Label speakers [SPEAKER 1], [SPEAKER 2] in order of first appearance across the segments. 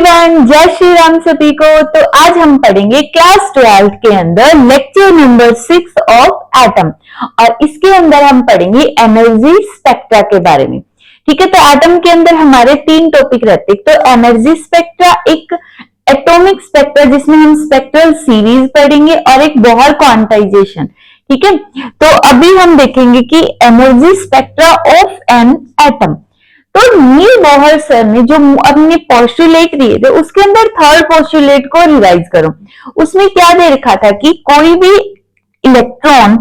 [SPEAKER 1] Everyone, जय श्री राम सभी को। तो आज हम पढ़ेंगे क्लास 12 के अंदर लेक्चर नंबर 6 ऑफ एटम और इसके अंदर हम पढ़ेंगे एनर्जी स्पेक्ट्रा के बारे में। ठीक है, तो एटम के अंदर हमारे 3 टॉपिक रहते हैं। तो एनर्जी स्पेक्ट्रा, एक एटॉमिक स्पेक्ट्रा जिसमें हम स्पेक्ट्रल सीरीज पढ़ेंगे और एक बोहर क्वांटाइजेशन। ठीक है, तो अभी हम देखेंगे कि energy spectra of an atom. तो नील बोहर सर ने जो अपने पोस्टुलेट दिए थे उसके अंदर थर्ड पोस्टुलेट को रिवाइज करो। उसमें क्या दे रखा था कि कोई भी इलेक्ट्रॉन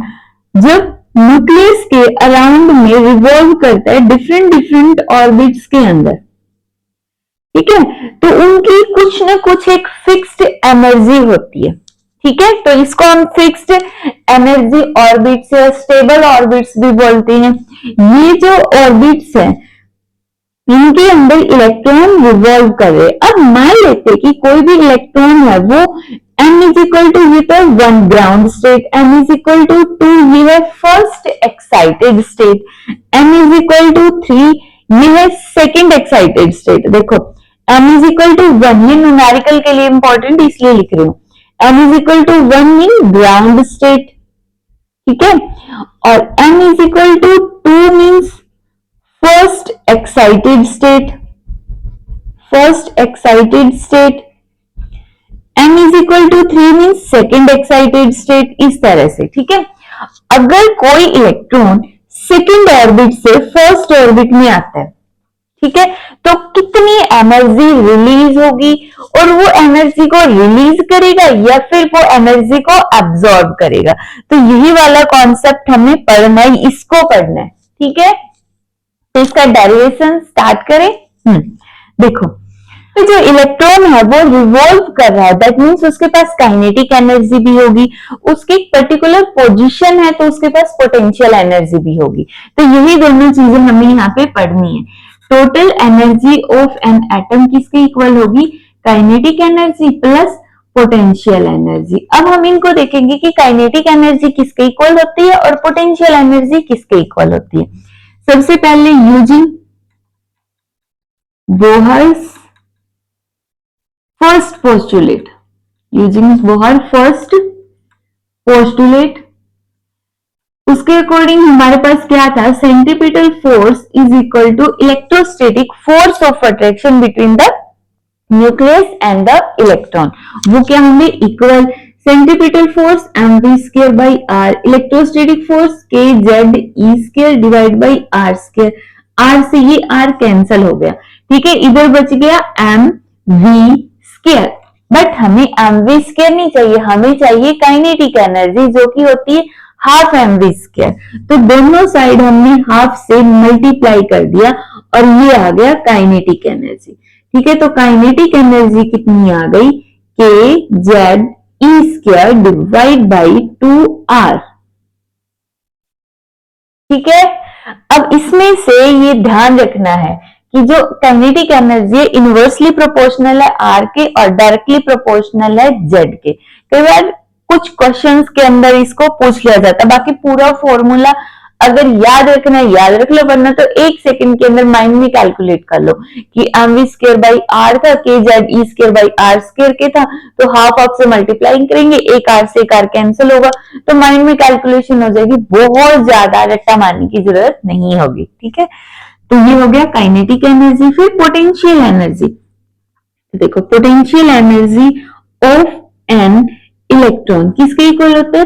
[SPEAKER 1] जब न्यूक्लियस के अराउंड में रिवॉल्व करता है डिफरेंट ऑर्बिट्स के अंदर, ठीक है, तो उनकी कुछ न कुछ एक फिक्स्ड एनर्जी होती है। ठीक है, तो इसको हम फिक्स्ड एनर्जी ऑर्बिट्स या स्टेबल ऑर्बिट्स भी बोलते हैं। ये जो ऑर्बिट्स है इनके अंदर इलेक्ट्रॉन रिवॉल्व कर रहे। अब मान लेते हैं कि कोई भी इलेक्ट्रॉन है वो m इज इक्वल टू ये तो 1 ground state, m is equal to 2 ये है first excited state, m is equal to 3 ये है सेकेंड एक्साइटेड स्टेट। देखो m इज इक्वल टू 1 ये न्यूमेरिकल के लिए इंपॉर्टेंट इसलिए लिख रही हूँ, m is equal to 1 mean ground state. ठीक है, और m is equal to 2 means first excited state, m is equal to 3 means second excited state, इस तरह से। ठीक है, अगर कोई इलेक्ट्रॉन सेकेंड ऑर्बिट से फर्स्ट ऑर्बिट में आता है, ठीक है, तो कितनी एनर्जी रिलीज होगी और वो एनर्जी को रिलीज करेगा या फिर वो एनर्जी को एब्जॉर्ब करेगा। तो यही वाला कॉन्सेप्ट हमें पढ़ना है, इसको पढ़ना है। ठीक है, तो इसका डेरिवेशन स्टार्ट करें। देखो, तो जो इलेक्ट्रॉन है वो रिवॉल्व कर रहा है, दैट मीन्स उसके पास काइनेटिक एनर्जी भी होगी, उसकी एक पर्टिकुलर पोजीशन है तो उसके पास पोटेंशियल एनर्जी भी होगी। तो यही दोनों चीजें हमें यहाँ पे पढ़नी है। Total energy of an atom किसके इक्वल होगी? Kinetic energy plus potential energy. अब हम इनको देखेंगे कि काइनेटिक एनर्जी किसके इक्वल होती है और पोटेंशियल एनर्जी किसके इक्वल होती है। सबसे पहले यूजिंग बोहर्स फर्स्ट पोस्टुलेट, उसके अकॉर्डिंग हमारे पास क्या था? Centripetal force is equal to electrostatic force of attraction between the nucleus and the electron. वो क्या होंगे? Equal. Centripetal force mv square by r, electrostatic force kz e square divide by r square. r से ये r cancel हो गया, ठीक है, इधर बच गया mv स्क्वायर। बट हमें mv स्क्वायर नहीं चाहिए, हमें चाहिए काइनेटिक एनर्जी जो कि होती है हाफ mv स्क्वायर। तो दोनों साइड हमने हाफ से मल्टीप्लाई कर दिया और ये आ गया काइनेटिक एनर्जी। ठीक है, तो काइनेटिक एनर्जी कितनी आ गई? kz e square divide by 2r। ठीक है, अब इसमें से ये ध्यान रखना है कि जो काइनेटिक एनर्जी है इनवर्सली प्रोपोर्शनल है r के और डायरेक्टली प्रोपोर्शनल है z के। कई बार कुछ क्वेश्चंस के अंदर इसको पूछ लिया जाता है, बाकी पूरा फॉर्मूला अगर याद रखना है याद रख लो, वरना तो 1 सेकंड के अंदर माइंड में कैलकुलेट कर लो कि mv स्क्वायर बाई r था, kz e square by r square के था, तो हाफ हाफ से मल्टीप्लाई करेंगे, एक r से एक r कैंसिल होगा, तो माइंड में कैलकुलेशन हो जाएगी, बहुत ज्यादा रट्टा मारने की जरूरत नहीं होगी। ठीक है, तो ये हो गया काइनेटिक एनर्जी। फिर पोटेंशियल एनर्जी, देखो potential energy of an electron किसके इक्वल होता है?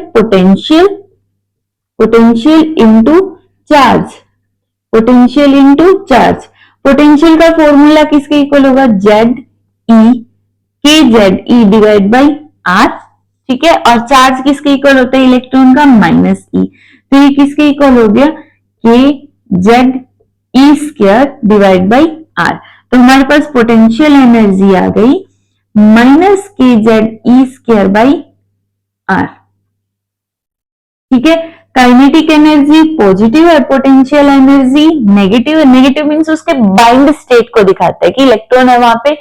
[SPEAKER 1] पोटेंशियल इंटू चार्ज, पोटेंशियल का फॉर्मूला किसके इक्वल होगा? kz e divide by r। ठीक है, और चार्ज किसके इक्वल होता है? इलेक्ट्रॉन का -e। तो ये किसके इक्वल हो गया? kz e square divide by r। तो हमारे पास पोटेंशियल एनर्जी आ गई -kz e square by r। ठीक है, काइनेटिक एनर्जी पॉजिटिव है, पोटेंशियल एनर्जी नेगेटिव है। नेगेटिव मींस उसके बाइंड स्टेट को दिखाता है कि इलेक्ट्रॉन है वहां पे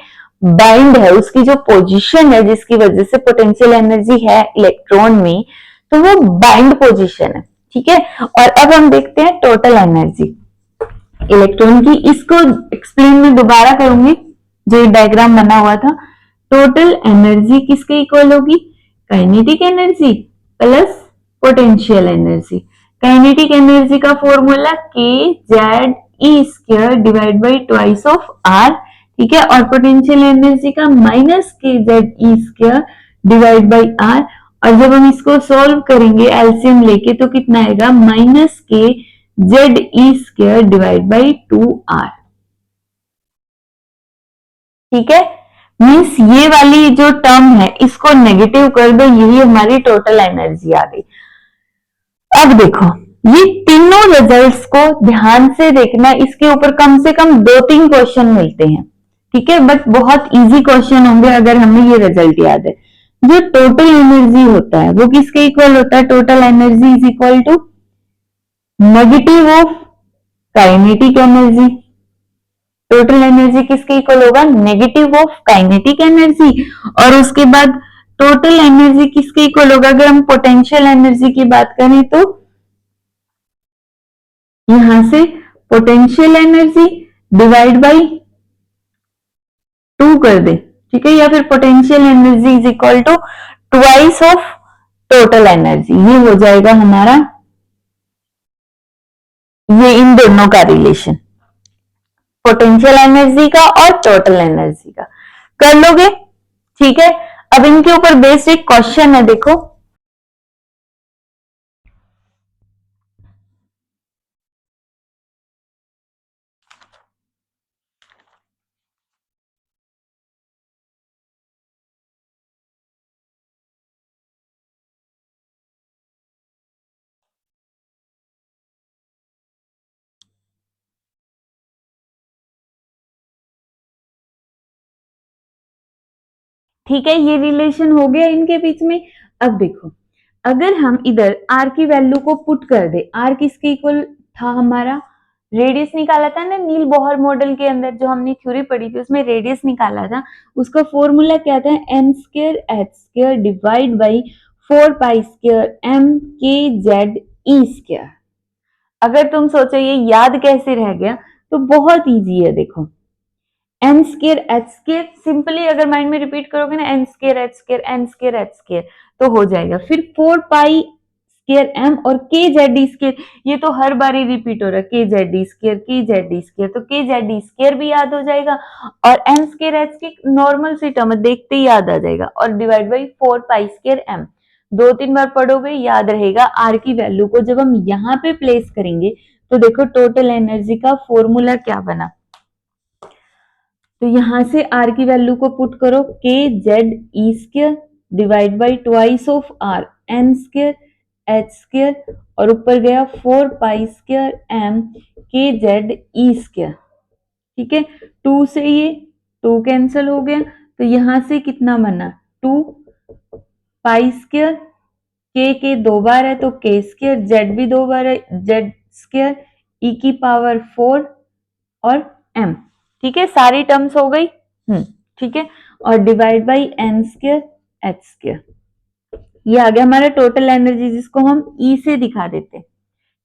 [SPEAKER 1] बाइंड है, उसकी जो पोजीशन है जिसकी वजह से पोटेंशियल एनर्जी है इलेक्ट्रॉन में, तो वो बाइंड पोजीशन है। ठीक है, और अब हम देखते हैं टोटल एनर्जी इलेक्ट्रॉन की। इसको एक्सप्लेन मैं दोबारा करूंगी, जो डायग्राम बना हुआ था, टोटल एनर्जी किसके इक्वल होगी, kinetic energy plus potential energy. Kinetic energy का formula K Z E square divide by twice of R, ठीक है, और पोटेंशियल एनर्जी का minus K Z E square divide by R. और जब हम इसको सॉल्व करेंगे एलसीएम लेके तो कितना आएगा, minus K Z E square divide by 2r, ठीक है। मीन्स ये वाली जो टर्म है इसको नेगेटिव कर दो, यही हमारी टोटल एनर्जी आ गई। अब देखो ये तीनों रिजल्ट्स को ध्यान से देखना, इसके ऊपर कम से कम 2-3 क्वेश्चन मिलते हैं, ठीक है, बट बहुत इजी क्वेश्चन होंगे अगर हमें ये रिजल्ट याद है। जो टोटल एनर्जी होता है वो किसके इक्वल होता है, total energy is equal to negative of kinetic energy. Total energy किसके इक्वल होगा, नेगेटिव ऑफ काइनेटिक एनर्जी। और उसके बाद टोटल एनर्जी किसके इक्वल होगा, अगर हम पोटेंशियल एनर्जी की बात करें तो यहां से पोटेंशियल एनर्जी डिवाइड बाई 2 कर दे, ठीक है, या फिर potential energy is equal to twice of total energy. ये हो जाएगा हमारा, ये इन दोनों का रिलेशन, पोटेंशियल एनर्जी का और टोटल एनर्जी का कर लोगे, ठीक है। अब इनके ऊपर बेस्ड एक क्वेश्चन है, देखो ठीक है, ये रिलेशन हो गया इनके बीच में। अब देखो अगर हम इधर r की वैल्यू को पुट कर दे, r किसके इक्वल था, हमारा रेडियस निकाला था ना नील बोहर मॉडल के अंदर, जो हमने थ्योरी पढ़ी थी उसमें रेडियस निकाला था, उसका फॉर्मूला क्या था, M square H square divide by 4 pi square M K Z E square. अगर तुम सोचो ये याद कैसे रह गया, तो बहुत इजी है, देखो N square H square, simply अगर माइंड में रिपीट करोगे ना N square H square N square H square तो हो जाएगा। फिर 4 पाई स्केयर एम और के जेड डी स्केयर, ये तो हर बार ही रिपीट हो रहा है, के जेड डी स्केयर के जेड डी स्केयर, तो के जेड डी स्केयर भी याद हो जाएगा और एन स्केयर एच की नॉर्मल सी टर्म देखते ही याद आ जाएगा, और divide by 4 pi square M, 2-3 बार पढ़ोगे याद रहेगा। आर की वैल्यू को जब हम यहाँ पे प्लेस करेंगे तो देखो टोटल एनर्जी का फॉर्मूला क्या बना, तो यहां से r की वैल्यू को पुट करो, K Z E square divide by twice of r N square H square और ऊपर गया 4 pi square M K Z E square, ठीक है। 2 से ये 2 कैंसिल हो गया, तो यहां से कितना बना 2 पाई स्क्र, के 2 बार है तो के स्क्र, जेड भी 2 बार है जेड स्क्र ई की पावर 4 और m, ठीक है, सारी टर्म्स हो गई, ठीक है, और divide by N square H square, ये आ गया हमारा टोटल एनर्जी, जिसको हम E से दिखा देते हैं,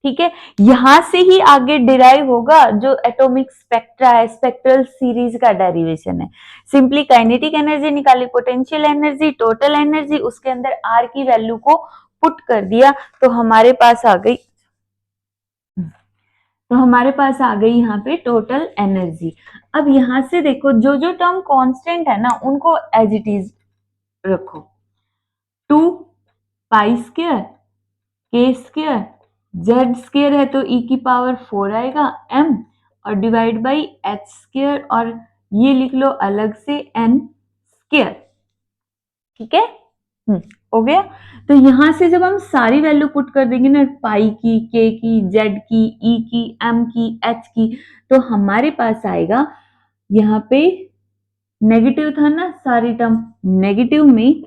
[SPEAKER 1] ठीक है। यहां से ही आगे डिराइव होगा जो एटॉमिक स्पेक्ट्रा है, स्पेक्ट्रल सीरीज का डेरिवेशन है। सिंपली काइनेटिक एनर्जी निकाली, पोटेंशियल एनर्जी, टोटल एनर्जी, उसके अंदर R की वैल्यू को पुट कर दिया तो हमारे पास आ गई, तो हमारे पास आ गई यहाँ पे टोटल एनर्जी। अब यहां से देखो जो जो टर्म कांस्टेंट है ना उनको एज इट इज रखो, 2 पाई स्क्वायर के स्क्वायर जेड स्क्वायर है तो ई की पावर 4 आएगा m और डिवाइड बाई एच स्क्वायर और ये लिख लो अलग से n स्क्वायर, ठीक है, हो गया। तो यहां से जब हम सारी वैल्यू पुट कर देंगे ना, पाई की, के की, जेड की, ई की, एम की, एच की, तो हमारे पास आएगा यहाँ पे नेगेटिव था ना सारी टर्म, नेगेटिव में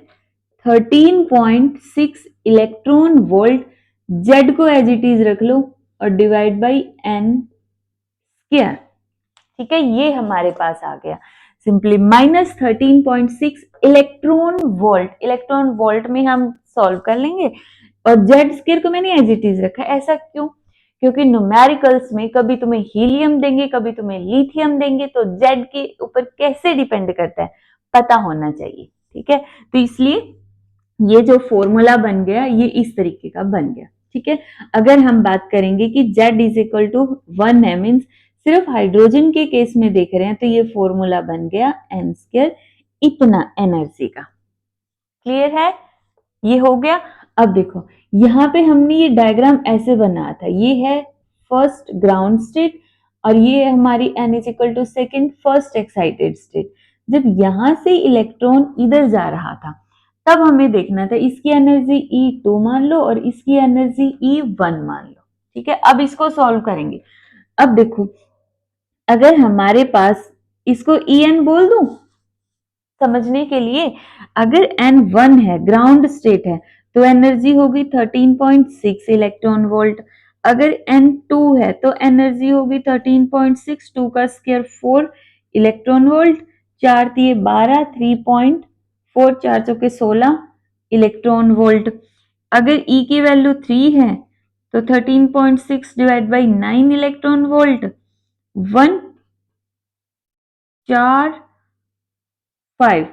[SPEAKER 1] 13.6 इलेक्ट्रॉन वोल्ट, जेड को एज इट इज रख लो और डिवाइड बाई एन स्क्वायर, ठीक है, ये हमारे पास आ गया simply -13.6 electron volt. Electron volt में हम सॉल्व कर लेंगे और जेड स्क्वायर को मैंने एज इट इज रखा, ऐसा क्यों, क्योंकि न्यूमेरिकल्स में कभी तुम्हें हीलियम देंगे, कभी तुम्हें लिथियम देंगे, तो जेड के ऊपर कैसे डिपेंड करता है पता होना चाहिए। ठीक है, तो इसलिए ये जो फॉर्मूला बन गया ये इस तरीके का बन गया। ठीक है, अगर हम बात करेंगे कि Z इज इक्वल टू 1 है, मीन्स सिर्फ हाइड्रोजन के केस में देख रहे हैं, तो ये फॉर्मूला बन गया n स्क्वायर, इतना एनर्जी का। क्लियर है, ये हो गया। अब देखो यहाँ पे हमने ये डायग्राम ऐसे बनाया था, ये है फर्स्ट ग्राउंड स्टेट और ये है हमारी n is equal to second first excited state. जब यहां से इलेक्ट्रॉन इधर जा रहा था तब हमें देखना था इसकी एनर्जी E2 मान लो और इसकी एनर्जी E1 मान लो। ठीक है, अब इसको सॉल्व करेंगे। अब देखो अगर हमारे पास, इसको En बोल दूं समझने के लिए, अगर N1 है ग्राउंड स्टेट है तो एनर्जी होगी 13.6 इलेक्ट्रॉन वोल्ट। अगर N2 है तो एनर्जी होगी 13.6, 2 का स्क्वायर 4 इलेक्ट्रॉन वोल्ट, 4 दिए 12, 3.4, 4 चौके 16 इलेक्ट्रॉन वोल्ट। अगर E की वैल्यू 3 है तो 13.6 divide by 9 electron volt, 1 4 5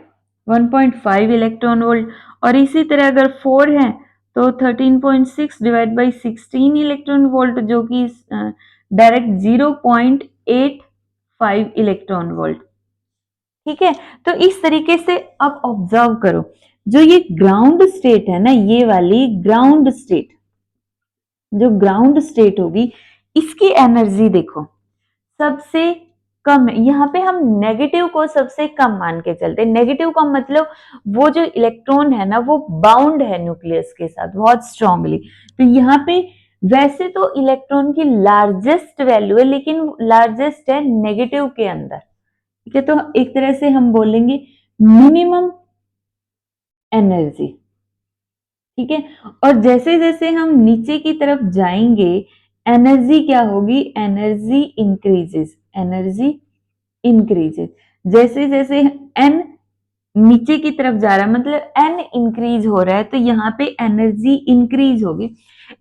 [SPEAKER 1] 1.5 electron volt. और इसी तरह अगर 4 है तो 13.6 डिवाइड बाई 16 इलेक्ट्रॉन वोल्ट, जो कि डायरेक्ट 0.85 इलेक्ट्रॉन वोल्ट। ठीक है, तो इस तरीके से अब ऑब्जर्व करो, जो ये ग्राउंड स्टेट है ना, ये वाली ग्राउंड स्टेट, जो ग्राउंड स्टेट होगी इसकी एनर्जी देखो सबसे कम है। यहाँ पे हम नेगेटिव को सबसे कम मान के चलते हैं। नेगेटिव का मतलब वो जो इलेक्ट्रॉन है ना वो बाउंड है न्यूक्लियस के साथ बहुत स्ट्रांगली। तो यहाँ पे वैसे तो इलेक्ट्रॉन की लार्जेस्ट वैल्यू है, लेकिन लार्जेस्ट है नेगेटिव के अंदर। ठीक है, तो एक तरह से हम बोलेंगे मिनिमम एनर्जी। ठीक है, और जैसे जैसे हम नीचे की तरफ जाएंगे एनर्जी क्या होगी, एनर्जी इंक्रीजेस, एनर्जी इंक्रीजेस। जैसे जैसे n नीचे की तरफ जा रहा है मतलब n इंक्रीज हो रहा है, तो यहाँ पे एनर्जी इंक्रीज होगी।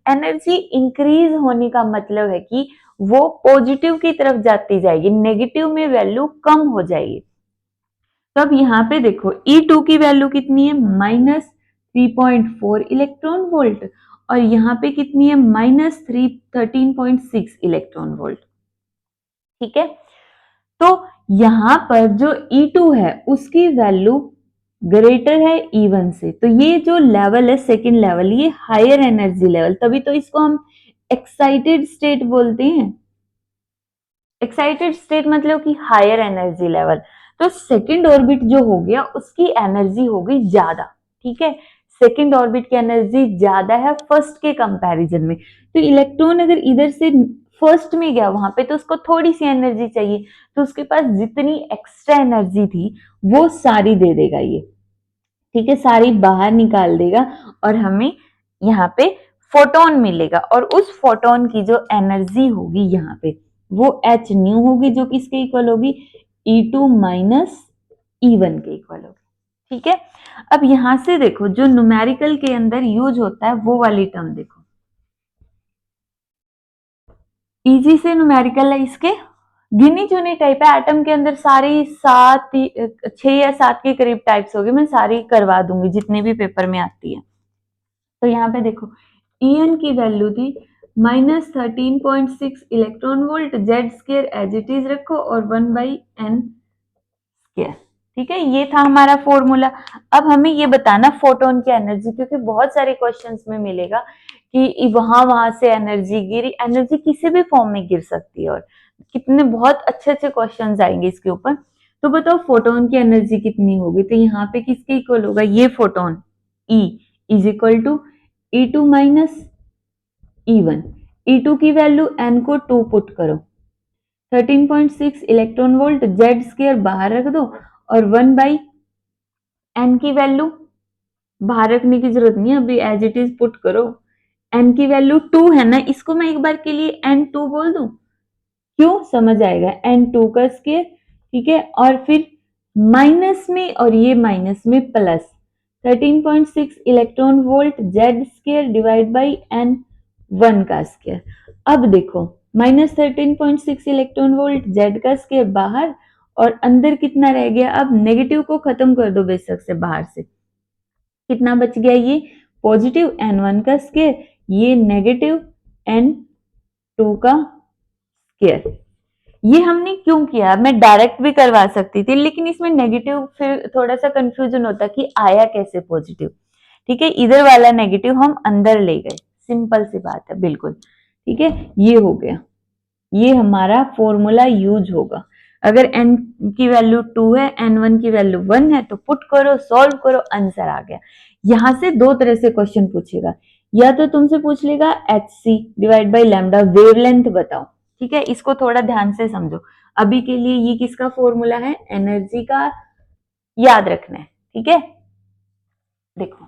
[SPEAKER 1] एनर्जी इंक्रीज होने का मतलब है कि वो पॉजिटिव की तरफ जाती जाएगी, नेगेटिव में वैल्यू कम हो जाएगी। तो अब यहाँ पे देखो E2 की वैल्यू कितनी है, -3.4 इलेक्ट्रॉन वोल्ट, और यहाँ पे कितनी है, -13.6 इलेक्ट्रॉन वोल्ट। ठीक है, तो यहां पर जो E2 है उसकी वैल्यू ग्रेटर है E1 से, तो ये जो लेवल है सेकेंड लेवल, ये हायर एनर्जी लेवल, तभी तो इसको हम एक्साइटेड स्टेट बोलते हैं। एक्साइटेड स्टेट मतलब कि हायर एनर्जी लेवल। तो सेकेंड ऑर्बिट जो हो गया उसकी एनर्जी हो गई ज्यादा। ठीक है, सेकेंड ऑर्बिट की एनर्जी ज्यादा है फर्स्ट के कंपैरिजन में। तो इलेक्ट्रॉन अगर इधर से फर्स्ट में गया वहां पे तो उसको थोड़ी सी एनर्जी चाहिए, तो उसके पास जितनी एक्स्ट्रा एनर्जी थी वो सारी दे देगा ये। ठीक है, सारी बाहर निकाल देगा और हमें यहाँ पे फोटोन मिलेगा, और उस फोटोन की जो एनर्जी होगी यहाँ पे वो एच न्यू होगी, जो किसके इक्वल होगी, E2 माइनस E1 के इक्वल होगी। ठीक है, अब यहां से देखो जो न्यूमेरिकल के अंदर यूज होता है वो वाली टर्म देखो, इजी से न्यूमेरिकल है, इसके गिनी चुनी टाइप है। एटम के अंदर सारी 6 या 7 के करीब टाइप्स होगी, मैं सारी करवा दूंगी जितने भी पेपर में आती है। तो यहाँ पे देखो En की वैल्यू थी -13.6 electron volt, Z square as it is रखो और 1/n स्क्वायर। ठीक है, ये था हमारा फॉर्मूला। अब हमें ये बताना फोटोन की एनर्जी, क्योंकि बहुत सारे क्वेश्चंस में मिलेगा कि वहां से एनर्जी गिरी, एनर्जी किसी भी फॉर्म में गिर सकती है, और कितने बहुत अच्छे अच्छे क्वेश्चंस आएंगे इसके ऊपर। तो बताओ फोटोन की एनर्जी कितनी होगी, तो यहाँ पे किसके इक्वल होगा, ये photon E is equal to E2 minus E1। E2 की वैल्यू n को 2 पुट करो, 13.6 इलेक्ट्रॉन वोल्ट, जेड स्क्वायर बाहर रख दो और 1/n की वैल्यू बाहर रखने की जरूरत नहीं है, अभी एज इट इज पुट करो। n की वैल्यू 2 है ना, इसको मैं एक बार के लिए n2 बोल दूं, क्यों, समझ आएगा, n2 का स्क्वायर। ठीक है, और फिर माइनस में और ये माइनस में plus 13.6 electron volt Z square divide by n1 का स्क्वायर। अब देखो -13.6 इलेक्ट्रॉन वोल्ट, जेड का स्क्वायर बाहर और अंदर कितना रह गया। अब नेगेटिव को खत्म कर दो बेशक से बाहर से, कितना बच गया, ये पॉजिटिव n1 का स्क्वायर, ये नेगेटिव n2 का स्क्वायर। ये हमने क्यों किया, मैं डायरेक्ट भी करवा सकती थी लेकिन इसमें नेगेटिव फिर थोड़ा सा कंफ्यूजन होता कि आया कैसे पॉजिटिव। ठीक है, इधर वाला नेगेटिव हम अंदर ले गए, सिंपल सी बात है बिल्कुल। ठीक है, ये हो गया, ये हमारा फॉर्मूला यूज होगा। अगर n की वैल्यू 2 है, n1 की वैल्यू 1 है तो पुट करो, सॉल्व करो, आंसर आ गया। यहां से दो तरह से क्वेश्चन पूछेगा, या तो तुमसे पूछ लेगा hc divide by lambda, wavelength बताओ। ठीक है, इसको थोड़ा ध्यान से समझो। अभी के लिए ये किसका फॉर्मूला है, एनर्जी का, याद रखना है। ठीक है, देखो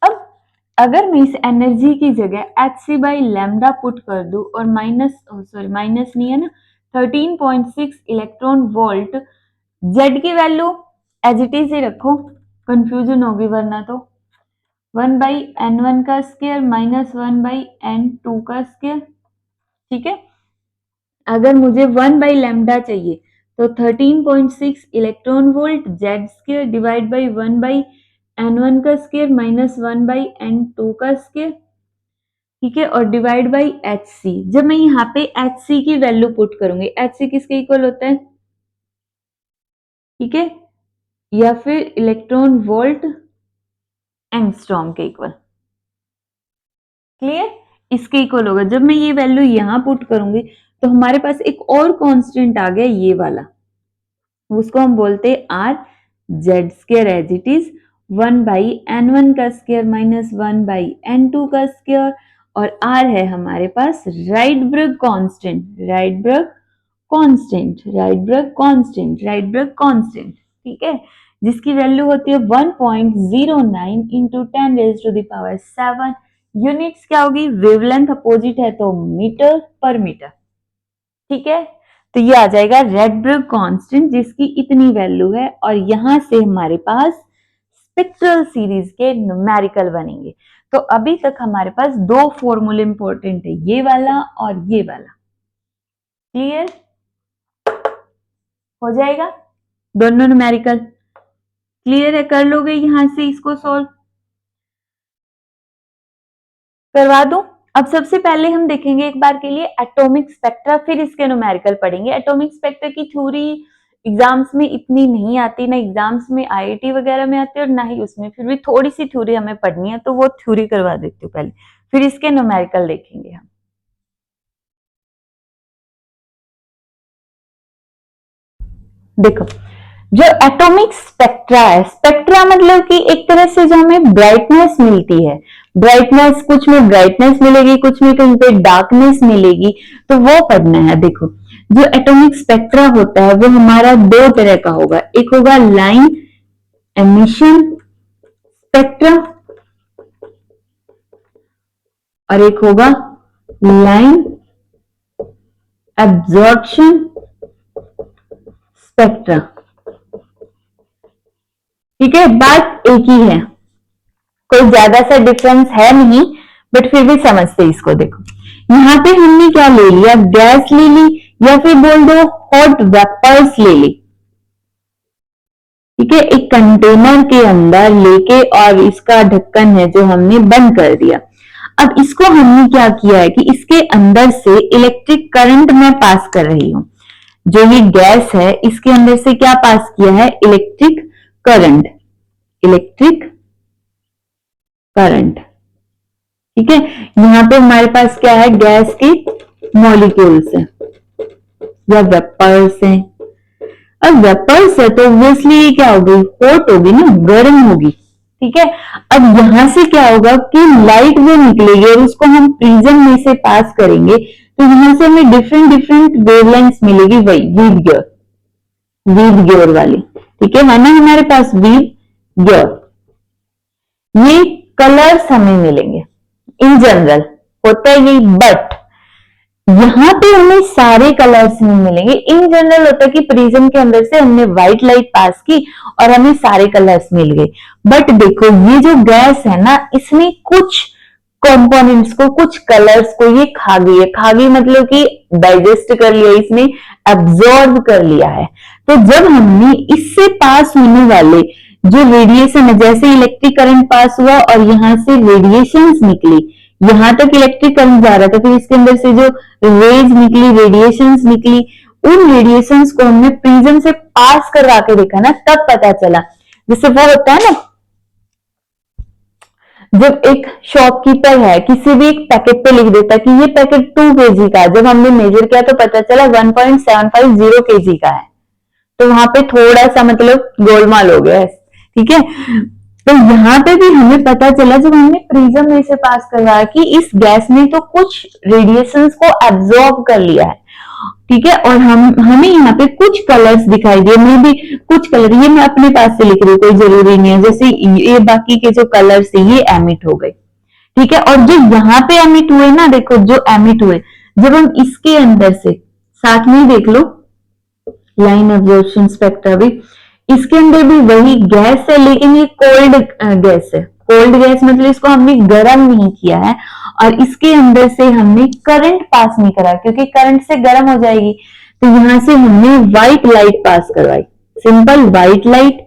[SPEAKER 1] अब अगर मैं इस एनर्जी की जगह H C by lambda put कर दूं और माइनस नहीं है ना, 13.6 इलेक्ट्रॉन वोल्ट, जेड की वैल्यू एज इट इज ही रखो, कंफ्यूजन होगी वरना तो 1/n1 का स्क्वायर माइनस 1/n2 का स्क्वायर। ठीक है, अगर मुझे 1/लैम्डा चाहिए तो 13.6 electron volt Z square divide by 1/n1 का स्क्वायर माइनस 1/n2 का स्क्वायर। ठीक है, और डिवाइड बाई एच सी। जब मैं यहाँ पे एच सी की वैल्यू पुट करूंगी, एच सी किसके इक्वल होता है, ठीक है, या फिर इलेक्ट्रॉन वोल्ट एंगस्ट्रॉम के इक्वल, क्लियर, इसके इक्वल होगा। जब मैं ये वैल्यू यहां पुट करूंगी तो हमारे पास एक और कांस्टेंट आ गया, ये वाला, उसको हम बोलते हैं R, Z square as it is 1/n1 का स्क्वायर माइनस 1/n2 का स्क्वायर, और आर है हमारे पास Rydberg constant, Rydberg constant, Rydberg constant, Rydberg constant. ठीक है, जिसकी वैल्यू होती है 1.09 इंटू 10⁻⁷। यूनिट्स क्या होगी, वेवलेंथ अपोजिट है तो मीटर पर मीटर। ठीक है, तो ये आ जाएगा रेडबर्ग कांस्टेंट जिसकी इतनी वैल्यू है, और यहां से हमारे पास स्पेक्ट्रल सीरीज के न्यूमेरिकल बनेंगे। तो अभी तक हमारे पास दो फॉर्मूले इंपॉर्टेंट है, ये वाला और ये वाला। क्लियर हो जाएगा, दोनों न्यूमेरिकल क्लियर है, कर लोगे यहां से इसको सॉल्व, करवा दूं। अब सबसे पहले हम देखेंगे एक बार के लिए एटॉमिक स्पेक्ट्रा, फिर इसके न्यूमेरिकल पढ़ेंगे। एटॉमिक स्पेक्ट्रा की थ्योरी एग्जाम्स में इतनी नहीं आती, ना एग्जाम्स में आईआईटी वगैरह में आती है और ना ही उसमें, फिर भी थोड़ी सी थ्योरी हमें पढ़नी है तो वो थ्योरी करवा देती हूँ पहले, फिर इसके न्यूमेरिकल देखेंगे हम। देखो, जो एटॉमिक स्पेक्ट्रा है, स्पेक्ट्रा मतलब कि एक तरह से जो हमें ब्राइटनेस मिलती है, ब्राइटनेस, कुछ में ब्राइटनेस मिलेगी, कुछ में कहीं पे डार्कनेस मिलेगी, तो वो पढ़ना है। देखो, जो एटॉमिक स्पेक्ट्रा होता है वो हमारा दो तरह का होगा, एक होगा लाइन एमिशन स्पेक्ट्रा और एक होगा लाइन एब्जॉर्प्शन स्पेक्ट्रा। ठीक है, बात एक ही है, कोई ज्यादा सा डिफरेंस है नहीं, बट फिर भी समझते इसको। देखो, यहाँ पे हमने क्या ले लिया, गैस ले ली, या फिर बोल दो हॉट वेपर्स ले ली। ठीक है, एक कंटेनर के अंदर लेके, और इसका ढक्कन है जो हमने बंद कर दिया। अब इसको हमने क्या किया है कि इसके अंदर से इलेक्ट्रिक करंट मैं पास कर रही हूं, जो ये गैस है इसके अंदर से क्या पास किया है, इलेक्ट्रिक करंट, इलेक्ट्रिक करंट। ठीक है, यहां पे हमारे पास क्या है, गैस की मॉलिक्यूल्स है या वेपर्स है। अब वेपर्स है तो ऑब्वियसली क्या होगी, हॉट होगी ना, गर्म होगी। ठीक है, अब यहां से क्या होगा कि लाइट वो निकलेगी और उसको हम प्रिज्म में से पास करेंगे, तो यहां से हमें डिफरेंट डिफरेंट वेवलेंथ्स मिलेगी, वही वीव गियर, वीव गियर वाली। ठीक है, ना हमारे पास वीव गियर, ये कलर्स हमें मिलेंगे इन जनरल, होता है ये, बट यहाँ पे हमें सारे कलर्स नहीं मिलेंगे। इन जनरल होता है कि प्रिज्म के अंदर से हमने व्हाइट लाइट पास की और हमें सारे कलर्स मिल गए, बट देखो ये जो गैस है ना, इसने कुछ कंपोनेंट्स को, कुछ कलर्स को ये खा गई है। खा गई मतलब कि डाइजेस्ट कर लिया, इसने एब्जॉर्ब कर लिया है। तो जब हमने इससे पास होने वाले जो रेडिएशन है, जैसे इलेक्ट्रिक करंट पास हुआ और यहाँ से रेडिएशंस निकली, यहां तक इलेक्ट्रिक करंट जा रहा था, फिर इसके अंदर से जो रेज निकली, रेडिएशंस निकली, उन रेडिएशंस को हमने प्रिज्म से पास करवा के देखा ना, तब पता चला। जैसे वो होता है ना, जब एक शॉपकीपर है किसी भी एक पैकेट पे लिख देता कि ये पैकेट 2 kg का है, जब हमने मेजर किया तो पता चला 1.750 kg का है, तो वहां पे थोड़ा सा मतलब गोलमाल हो गया है, ठीक है। तो यहाँ पे भी हमें पता चला जब हमने प्रिज्म में से पास करवाया कि इस गैस ने तो कुछ रेडिएशंस को एब्जॉर्ब कर लिया है, ठीक है। और हमें यहाँ पे कुछ कलर्स दिखाई दिए, मैं भी कुछ कलर, ये मैं अपने पास से लिख रही हूँ, कोई जरूरी नहीं है। जैसे ये बाकी के जो कलर्स है ये एमिट हो गए, ठीक है। और जो यहाँ पे एमिट हुए ना, देखो जो एमिट हुए, जब हम इसके अंदर से साथ में देख लो लाइन एब्जॉर्प्शन स्पेक्ट्रा भी, इसके अंदर भी वही गैस है, लेकिन ये कोल्ड गैस है। कोल्ड गैस मतलब इसको हमने गर्म नहीं किया है और इसके अंदर से हमने करंट पास नहीं करा, क्योंकि करंट से गर्म हो जाएगी। तो यहां से हमने व्हाइट लाइट पास करवाई, सिंपल व्हाइट लाइट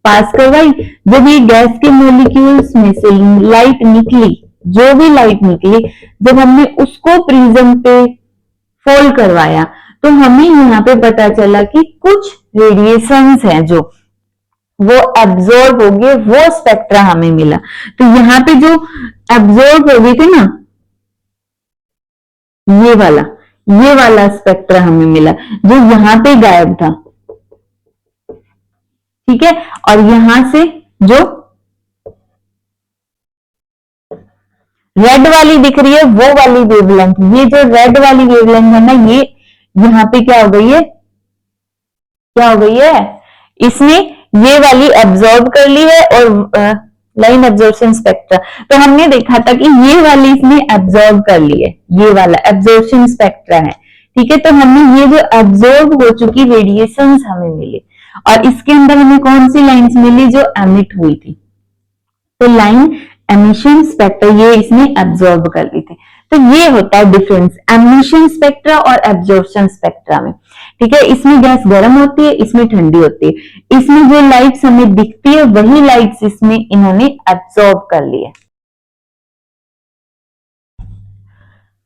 [SPEAKER 1] पास करवाई। जब ये गैस के मॉलिक्यूल्स में से लाइट निकली, जो भी लाइट निकली, जब हमने उसको प्रिज्म पे फोल्ड करवाया तो हमें यहाँ पे पता चला कि कुछ रेडिएशंस हैं जो वो एब्जॉर्ब हो गए, वो स्पेक्ट्रा हमें मिला। तो यहाँ पे जो एब्जॉर्ब हो गए थे ना, ये वाला स्पेक्ट्रा हमें मिला, जो यहाँ पे गायब था, ठीक है। और यहां से जो रेड वाली दिख रही है वो वाली वेवलेंथ, ये जो रेड वाली वेवलेंथ है ना, ये यहाँ पे क्या हो गई है, क्या हो गई है, इसने ये वाली एब्जॉर्ब कर ली है। और लाइन एब्जॉर्प्शन स्पेक्ट्रा, तो हमने देखा था कि ये वाली इसने एब्जॉर्ब कर ली है, ये वाला एब्जॉर्प्शन स्पेक्ट्रा है, ठीक है। तो हमें ये जो एब्जॉर्ब हो चुकी रेडिएशंस हमें मिली, और इसके अंदर हमें कौन सी लाइंस मिली, जो एमिट हुई थी। तो लाइन एमिशन स्पेक्ट्रा ये इसने एब्जॉर्ब कर ली थी। तो ये होता है डिफरेंस एमिशन स्पेक्ट्रा और एब्जॉर्प्शन स्पेक्ट्रा में, ठीक है। इसमें गैस गर्म होती है, इसमें ठंडी होती है। इसमें जो लाइट्स हमें दिखती है वही लाइट्स इसमें इन्होंने एब्जॉर्ब कर ली है।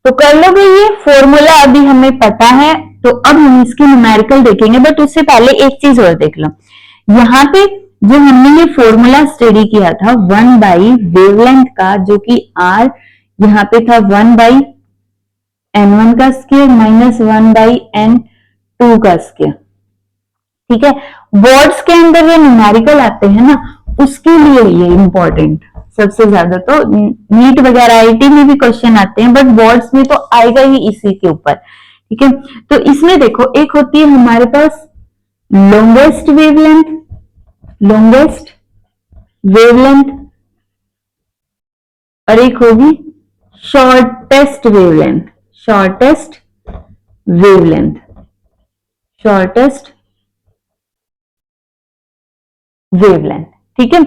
[SPEAKER 1] तो कर लोगे, ये फॉर्मूला अभी हमें पता है, तो अब हम इसकी न्यूमेरिकल देखेंगे, बट उससे पहले एक चीज और देख लो। यहाँ पे जो हमने ये फॉर्मूला स्टडी किया था 1 बाई वेवलेंथ का, जो कि आर यहाँ पे था 1 बाई n1 का स्क्वायर माइनस 1 बाई n2 का स्क्वायर, ठीक है। बोर्ड्स के अंदर ये न्यूमेरिकल आते हैं ना, उसके लिए ये इंपॉर्टेंट सबसे ज्यादा। तो नीट वगैरह आईटी में भी क्वेश्चन आते हैं, बट बोर्ड्स में तो आएगा ही इसी के ऊपर, ठीक है। तो इसमें देखो, एक होती है हमारे पास लॉन्गेस्ट वेवलेंथ, और एक होगी शॉर्टेस्ट वेवलेंथ, ठीक है।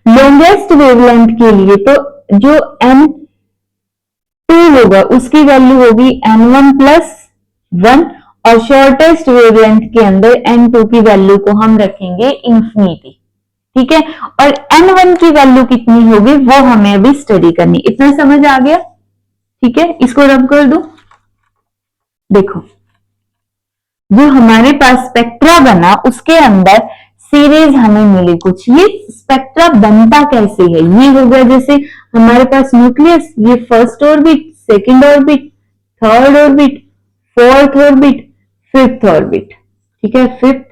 [SPEAKER 1] लॉन्गेस्ट वेवलेंथ के लिए तो जो n2 होगा उसकी वैल्यू होगी n1 प्लस 1, और शॉर्टेस्ट वेवलेंथ के अंदर n2 की वैल्यू को हम रखेंगे इंफिनिटी, ठीक है। और n1 की वैल्यू कितनी होगी वो हमें अभी स्टडी करनी। इतना समझ आ गया, ठीक है। इसको रब कर दो। देखो, जो हमारे पास स्पेक्ट्रा बना उसके अंदर सीरीज हमें मिली कुछ। ये स्पेक्ट्रा बनता कैसे है, ये हो गया जैसे हमारे पास न्यूक्लियस, ये first orbit, second orbit, third orbit, fourth orbit, fifth orbit, ठीक है। Fifth,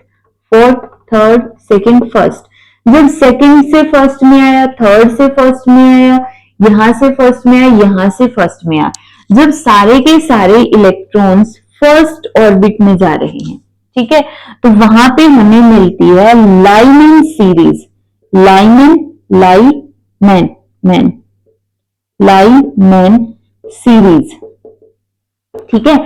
[SPEAKER 1] fourth, third, second, first. जब सेकंड से फर्स्ट में आया, थर्ड से फर्स्ट में आया, यहां से फर्स्ट में आया, यहां से फर्स्ट में आया, जब सारे के सारे इलेक्ट्रॉन्स फर्स्ट ऑर्बिट में जा रहे हैं, ठीक है, तो वहां पे हमें मिलती है लाइमैन सीरीज, लाइमैन सीरीज, ठीक है,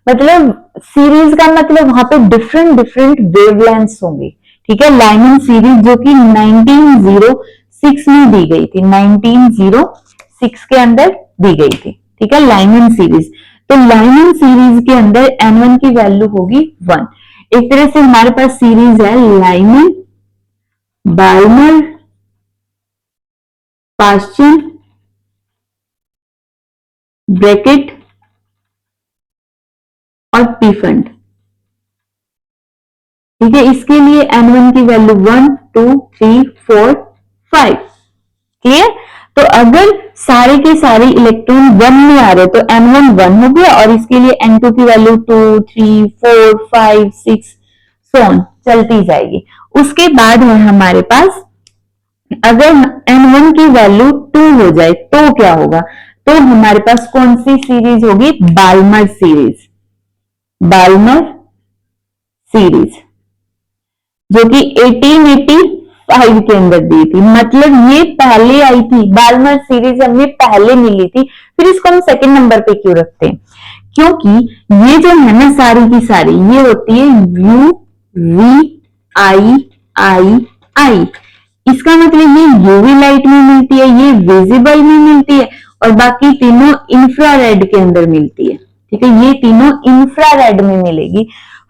[SPEAKER 1] मतलब सीरीज का मतलब वहां पे डिफरेंट डिफरेंट वेवलेंथ्स होंगे। ठीक है, लाइमन सीरीज जो कि 1906 में दी गई थी, 1906 के अंदर दी गई थी। ठीक है, लाइमन सीरीज। तो लाइमन सीरीज के अंदर N1 की वैल्यू होगी 1। एक तरह से हमारे पास सीरीज है लाइमन, बाल्मर, पाश्चन, ब्रैकेट और पीफंड। ठीक है, इसके लिए N1 की वैल्यू 1, 2, 3, 4, 5। क्लियर? तो अगर सारे के सारे इलेक्ट्रॉन 1 में आ रहे तो N1 1 हो गया और इसके लिए N2 की वैल्यू 2, 3, 4, 5, 6 सोन चलती जाएगी। उसके बाद है हमारे पास अगर N1 की वैल्यू 2 हो जाए तो क्या होगा? तो हमारे पास कौन सी सीरीज होगी? Balmer series. बाल्मर सीरीज जो कि 1885 के अंदर दी थी, मतलब ये पहले आई थी। बाल्मर सीरीज हमें पहले मिली थी, फिर इसको हम सेकंड नंबर पे क्यों रखते हैं? क्योंकि ये जो है ना सारी की सारी ये होती है यू वी आई आई आई। इसका मतलब ये यूवी लाइट में मिलती है, ये विजिबल में मिलती है और बाकी तीनों इंफ्रारेड के अंदर मिलती है। ठीक है, ये तीनों इंफ्रारेड में मिलेगी।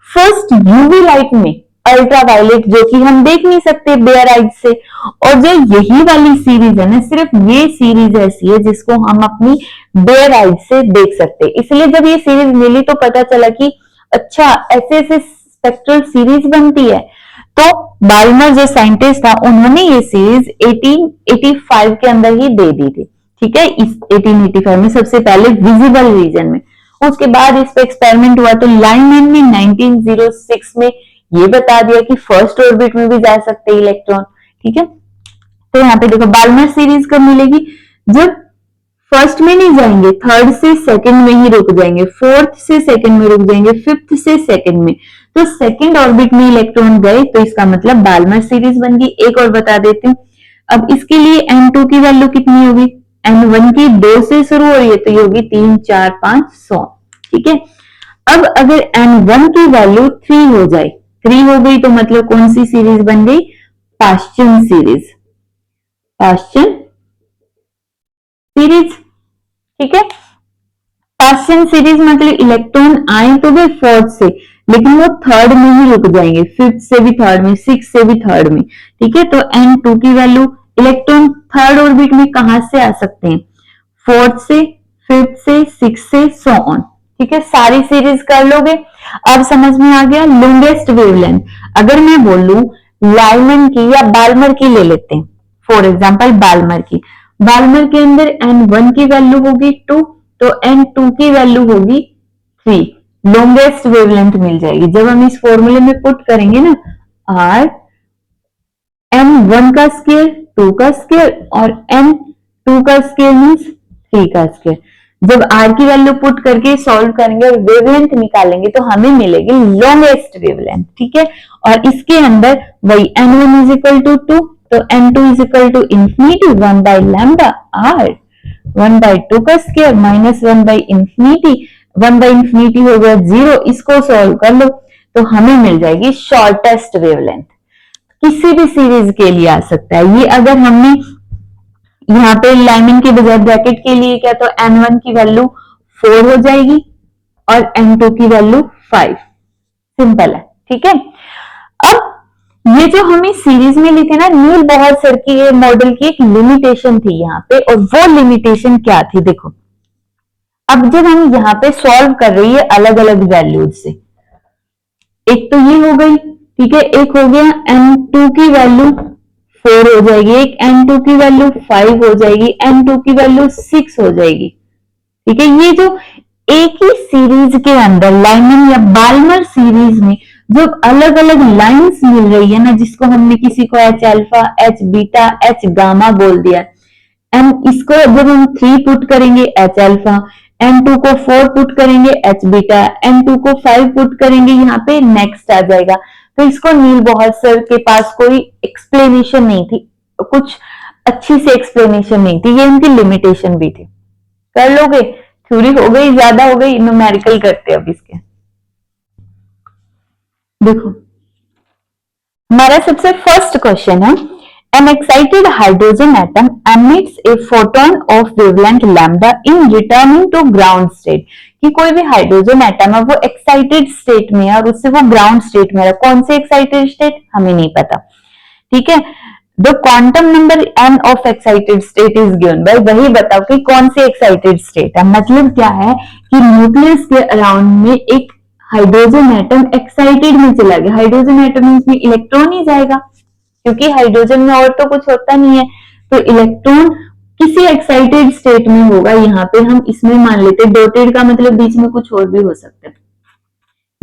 [SPEAKER 1] फर्स्ट यूवी लाइट में अल्ट्रावायलेट जो कि हम देख नहीं सकते बेयर आइज से, और जो यही वाली सीरीज है ना सिर्फ ये सीरीज ऐसी है जिसको हम अपनी बेयर आइज से देख सकते। इसलिए जब ये सीरीज मिली तो पता चला कि अच्छा ऐसे ऐसे स्पेक्ट्रल सीरीज बनती है। तो बाल्मर जो साइंटिस्ट था उन्होंने ये सीरीज 1885 के अंदर ही दे दी थी। ठीक है, इस 1885 में सबसे पहले विजिबल रीजन में। उसके बाद इस पे एक्सपेरिमेंट हुआ तो लाइमन ने 1906 में ये बता दिया कि फर्स्ट ऑर्बिट में भी जा सकते हैं इलेक्ट्रॉन। ठीक है, तो यहाँ पे देखो बाल्मर सीरीज कब मिलेगी? जब फर्स्ट में नहीं जाएंगे, थर्ड से सेकंड में ही रुक जाएंगे, फोर्थ से सेकंड में रुक जाएंगे, फिफ्थ से सेकंड में। तो सेकंड ऑर्बिट में इलेक्ट्रॉन गए तो इसका मतलब बाल्मर सीरीज बन गई। एक और बता देते हैं, अब इसके लिए N2 की वैल्यू कितनी होगी? N1 की 2 से शुरू हो रही है तो ये होगी 3, 4, 5, 100। ठीक है, अब अगर N1 की वैल्यू 3 हो जाए, 3 हो गई तो मतलब कौन सी सीरीज बन गई? पाश्चन सीरीज। पाश्चन सीरीज। ठीक है, पाश्चन सीरीज मतलब इलेक्ट्रॉन आए तो वे फोर्थ से, लेकिन वो थर्ड में ही रुक जाएंगे, फिफ्थ से भी थर्ड में, सिक्स से भी थर्ड में। ठीक है, तो N2 की वैल्यू इलेक्ट्रॉन थर्ड ऑर्बिट में कहां से आ सकते हैं? फोर्थ से, फिफ्थ से, सिक्स से, सो ऑन। ठीक है, सारी सीरीज कर लोगे। अब समझ में आ गया लॉन्गेस्ट वेवलेंथ। अगर मैं बोलूं लाइमन की या बाल्मर की ले लेते हैं, फॉर एग्जांपल बाल्मर की। बाल्मर के अंदर N1 की वैल्यू होगी 2 तो N2 की वैल्यू होगी 3। लॉन्गेस्ट वेवलेंथ मिल जाएगी। जब हम इस फॉर्मूले में पुट करेंगे ना R N1 का स्क्वायर 2 का स्क्वायर और N2 का स्क्वायर मीन्स 3 का स्क्वायर। जब R की वैल्यू पुट करके सॉल्व करेंगे और वेवलेंथ निकालेंगे तो हमें मिलेगी लॉन्गेस्ट वेवलेंथ। ठीक है, और इसके अंदर वही N1 इज इक्वल टू 2 तो N2 is equal to infinity 1 by lambda R 1 by 2 का square minus 1 by infinity, 1 by infinity हो गया 0। इसको सॉल्व कर लो तो हमें मिल जाएगी शॉर्टेस्ट वेवलेंथ। किसी भी सीरीज के लिए आ सकता है ये। अगर हमने यहाँ पे लाइमन के बजाय ब्रैकेट के लिए क्या तो N1 की वैल्यू 4 हो जाएगी और N2 की वैल्यू 5। सिंपल है। ठीक है, अब ये जो हमें सीरीज में ली थी ना नील बॉहर सर की मॉडल की एक लिमिटेशन थी यहाँ पे, और वो लिमिटेशन क्या थी देखो। अब जब हम यहाँ पे सॉल्व कर रही है अलग अलग वैल्यूज से, एक तो ये हो गई, ठीक है, एक हो गया N2 की वैल्यू 4 हो जाएगी, एक N2 की वैल्यू 5 हो जाएगी, N2 की वैल्यू 6 हो जाएगी। ठीक है, ये जो एक ही सीरीज के अंदर लाइमन या बाल्मर सीरीज में जब अलग अलग लाइंस मिल रही है ना, जिसको हमने किसी को H alpha, H beta, H gamma बोल दिया, एंड इसको जब हम 3 पुट करेंगे H अल्फा, N2 को 4 पुट करेंगे H बीटा, N2 को 5 पुट करेंगे यहाँ पे नेक्स्ट आ जाएगा। तो इसको नील बॉहर सर के पास कोई एक्सप्लेनेशन नहीं थी, कुछ अच्छी से एक्सप्लेनेशन नहीं थी, ये इनकी लिमिटेशन भी थी। कर लोगे? थ्योरी हो गई, ज्यादा हो गई, न्यूमेरिकल करते हैं अब इसके। देखो हमारा सबसे फर्स्ट क्वेश्चन है, an excited hydrogen atom emits a photon of wavelength lambda in returning to ground state। कि कोई भी हाइड्रोजन एटम है वो एक्साइटेड स्टेट में है और उससे वो ग्राउंड स्टेट में है। कौन से एक्साइटेड स्टेट हमें नहीं पता, ठीक है। The quantum number n of excited state is given by, वही बताओ कि कौन सी एक्साइटेड स्टेट है। मतलब क्या है कि न्यूक्लियस के अराउंड में एक हाइड्रोजन एटम एक्साइटेड में चला गया। हाइड्रोजन एटम में इसमें इलेक्ट्रॉन ही जाएगा, क्योंकि हाइड्रोजन में और तो कुछ होता नहीं है, तो इलेक्ट्रॉन किसी एक्साइटेड स्टेट में होगा। यहाँ पे हम इसमें मान लेते, डॉटेड का मतलब बीच में कुछ और भी हो सकता है।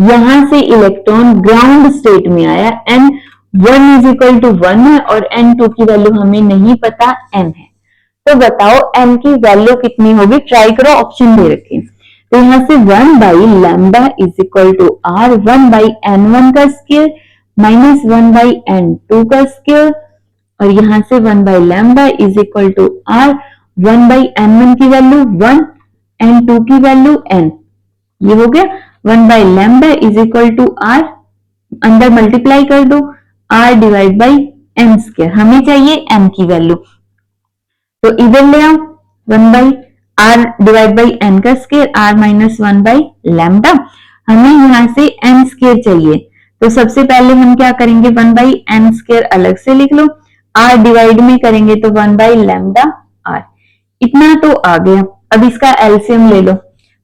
[SPEAKER 1] यहां से इलेक्ट्रॉन ग्राउंड स्टेट में आया, n1 इज इक्वल टू 1 है और n2 की वैल्यू हमें नहीं पता, n है। तो बताओ n की वैल्यू कितनी होगी, ट्राई करो, ऑप्शन दे रखे। तो यहां से 1 by lambda is equal to r, 1 by n1 का स्क्वायर माइनस 1 बाई n2 का स्क्वायर, और यहां से 1 by lambda is equal to r, 1 by n1 की वैल्यू 1, n2 की वैल्यू n। ये हो गया 1 by lambda is equal to r, अंदर मल्टीप्लाई कर दो, r divide by n square. हमें चाहिए n की वैल्यू, तो इधर ले आओ 1 by r divide by n का square, r minus 1 by lambda. हमें यहां से n स्क्वायर चाहिए, तो सबसे पहले हम क्या करेंगे, 1 बाई n स्क्वायर अलग से लिख लो, r डिवाइड में करेंगे तो 1 बाई लैम्बडा r। इतना तो आ गया। अब इसका एलसीएम ले लो,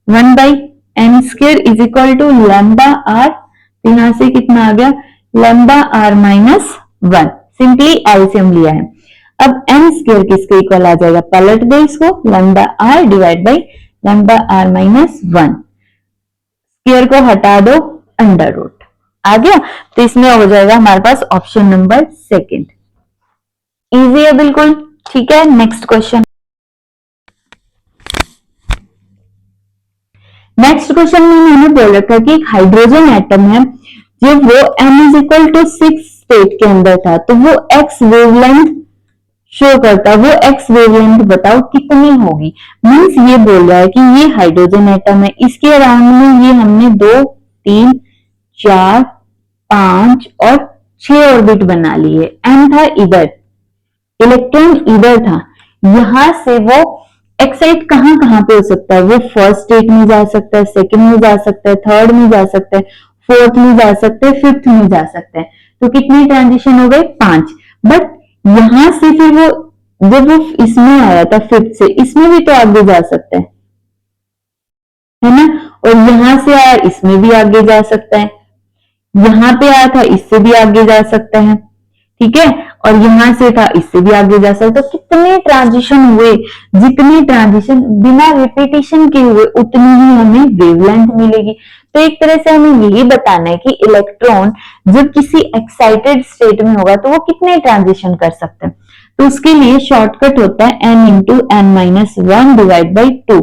[SPEAKER 1] 1 by n square is equal to lambda r, यहां से कितना आ गया, lambda r minus 1। Simply LCM लिया है। अब n स्क्वायर किसके इक्वल आ जाएगा, पलट दो इसको, लैम्बडा r divide by lambda r minus 1। Square को हटा दो, अंडर रूट आ गया। तो इसमें हो जाएगा हमारे पास ऑप्शन नंबर सेकंड। इजी है बिल्कुल, ठीक है। नेक्स्ट क्वेश्चन, नेक्स्ट क्वेश्चन में मैंने बोल रखा कि एक हाइड्रोजन एटम है, जब वो n is equal to 6 state के अंदर था, तो वो x वेवलेंथ शो करता। वो x वेवलेंथ बताओ कितनी होगी। मीन्स ये बोल रहा है कि ये हाइड्रोजन एटम है, इसके अराउंड में ये हमने 2, 3, 4, 5 और 6 ऑर्बिट बना लिए। n था इधर, इलेक्ट्रॉन इधर था, यहां से वो एक्साइट कहां कहां पे हो सकता है, वो फर्स्ट स्टेट में जा सकता है, सेकंड में जा सकता है, थर्ड में जा सकता है, फोर्थ में जा सकता है, फिफ्थ में जा सकता है। तो कितनी ट्रांजिशन हो गए, 5। बट यहां से फिर वो जब वो इसमें आया था फिफ्थ से, इसमें भी तो आगे जा सकता है ना, और यहां से आया इसमें भी आगे जा सकता है, यहां पे आया था इससे भी आगे जा सकता है, ठीक है, और यहां से था इससे भी आगे जा सकता है। तो कितने ट्रांजिशन हुए, जितने ट्रांजिशन बिना रिपीटेशन के हुए उतनी ही हमें वेवलेंथ मिलेगी। तो एक तरह से हमें यही बताना है कि इलेक्ट्रॉन जब किसी एक्साइटेड स्टेट में होगा तो वो कितने ट्रांजिशन कर सकते हैं। तो उसके लिए शॉर्टकट होता है n into n minus 1 divide by 2।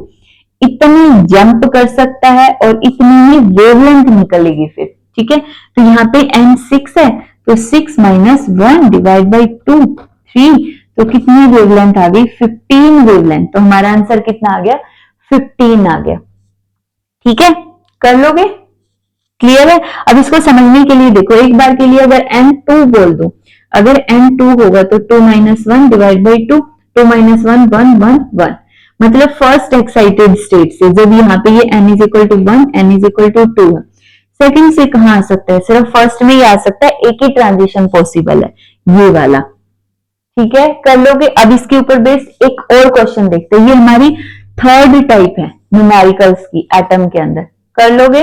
[SPEAKER 1] इतनी जंप कर सकता है और इतनी ही वेवलेंथ निकलेगी फिर, ठीक है। तो यहाँ पे n 6 है, तो 6 माइनस 1 डिवाइड बाई 2 3, तो कितनी वेवलेंथ आ गई, 15 वेवलेंथ। तो हमारा आंसर कितना आ गया, 15 आ गया, ठीक है। कर लोगे, क्लियर है। अब इसको समझने के लिए देखो, एक बार के लिए अगर n2 बोल दो, अगर n2 होगा तो 2 माइनस 1 डिवाइड बाई 2, 2 माइनस 1 1 1 1, मतलब फर्स्ट एक्साइटेड स्टेट से जब यहाँ पे ये n is equal to 1, n is equal to 2 है, सेकंड से कहां आ सकता है, सिर्फ फर्स्ट में ही आ सकता है। एक ही ट्रांजिशन पॉसिबल है, ये वाला, ठीक है। कर लोगे। अब इसके ऊपर बेस एक और क्वेश्चन देखते हैं, ये हमारी थर्ड टाइप है न्यूमेरिकल्स की एटम के अंदर। कर लोगे।